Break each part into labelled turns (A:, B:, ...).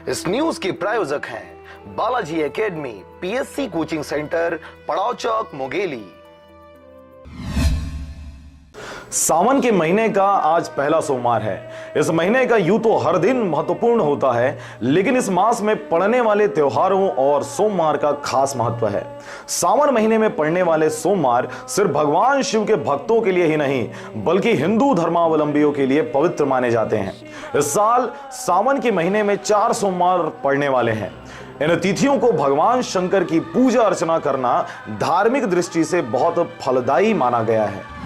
A: इस न्यूज के प्रायोजक हैं Balaji academy, PSC coaching centre, पड़ाव चौक, मुंगेली।
B: सावन के महीने का आज पहला सोमवार है। इस महीने का यूं तो हर दिन महत्वपूर्ण होता है, लेकिन इस मास में पड़ने वाले त्योहारों और सोमवार का खास महत्व है। सावन महीने में पड़ने वाले सोमवार सिर्फ भगवान शिव के भक्तों के लिए ही नहीं, बल्कि हिंदू धर्मावलंबियों के लिए पवित्र माने जाते हैं। इस साल सावन के महीने में 4 सोमवार पड़ने वाले हैं। इन तिथियों को भगवान शंकर की पूजा अर्चना करना धार्मिक दृष्टि से बहुत फलदायी माना गया है।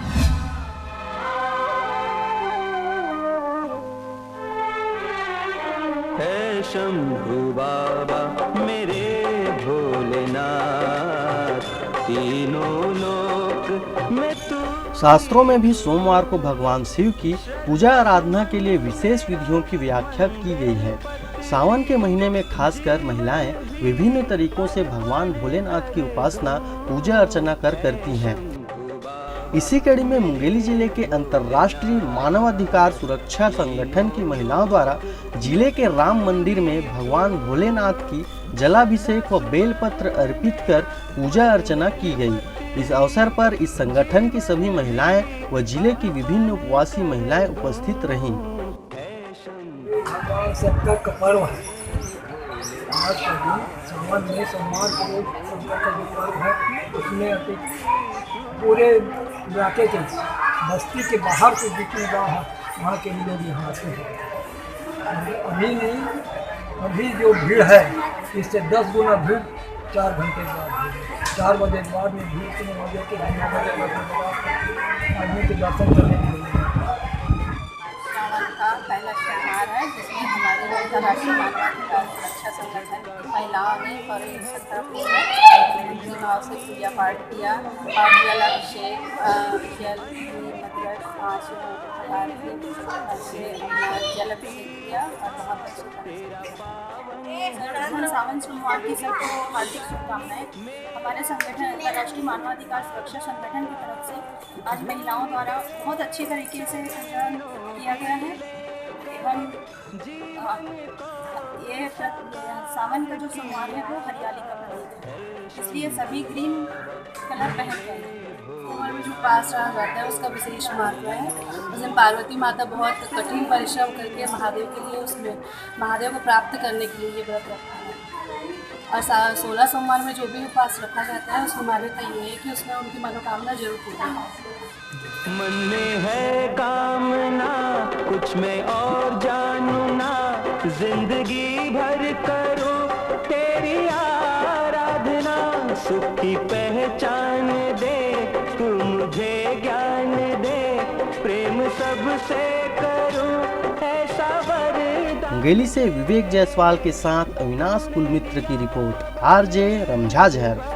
C: शंभु बाबा मेरे भोलेनाथ, तीनों लोक में तू।
D: शास्त्रों में भी सोमवार को भगवान शिव की पूजा आराधना के लिए विशेष विधियों की व्याख्या की गई है। सावन के महीने में खासकर महिलाएं विभिन्न तरीकों से भगवान भोलेनाथ की उपासना पूजा अर्चना करती हैं। इसी कड़ी में मुंगेली जिले के अंतर्राष्ट्रीय मानवाधिकार सुरक्षा संगठन की महिलाओं द्वारा जिले के राम मंदिर में भगवान भोलेनाथ की जलाभिषेक व बेलपत्र अर्पित कर पूजा अर्चना की गई। इस अवसर पर इस संगठन की सभी महिलाएं व जिले की विभिन्न उपवासी महिलाएं उपस्थित रहीं।
E: सबका पर्व है। आज के दिन सावन में सोमवार को शंकर का जो पर्व है, उसमें पूरे इलाके के बस्ती के बाहर से जितने गाँव हैं वहाँ के लोग यहाँ आते हैं। अभी जो भीड़ है इससे 10 गुना भीड़ 4 घंटे बाद, 4 बजे बाद में भीड़ 3 बजे के 9 बजे आदमी के दर्शन करने के लिए।
F: का पहला त्यौहार है जिसमें हमारे अंतर्राष्ट्रीय मानवाधिकार सुरक्षा संगठन महिलाओं ने बड़े भक्ति भाव से पूजा पाठ किया और जलाभिषेक, जल मतलब 5 जलाभिषेक किया और बहुत अच्छे सावन सोमवार की सबको हार्दिक शुभकामनाएं। हमारे संगठन अंतर्राष्ट्रीय मानवाधिकार सुरक्षा संगठन की तरफ से आज महिलाओं द्वारा बहुत अच्छे तरीके से संचालन किया गया है एवं ये सावन का जो सोमवार है वो हरियाली का प्रतीक है, इसलिए सभी ग्रीन कलर पहनते हैं। सोमवार में जो उपास रहा जाता है उसका विशेष महत्व है। उस दिन पार्वती माता बहुत कठिन परिश्रम करके महादेव के लिए उसमें महादेव को प्राप्त करने के लिए ये व्रत रखते हैं। और 16 सोमवार में जो भी उपास रखा जाता है उसकी मान्यता ये है कि उसमें उनकी मनोकामना जरूर पूरी हो।
C: मन में है कामना कुछ मैं और जानू ना, जिंदगी भर करो तेरी आराधना, सुख की पहचान दे तू मुझे ज्ञान दे, प्रेम सबसे करो ऐसा वरदान।
D: मुंगेली से विवेक जायसवाल के साथ अविनाश कुलमित्र की रिपोर्ट। आरजे रमझा जहर।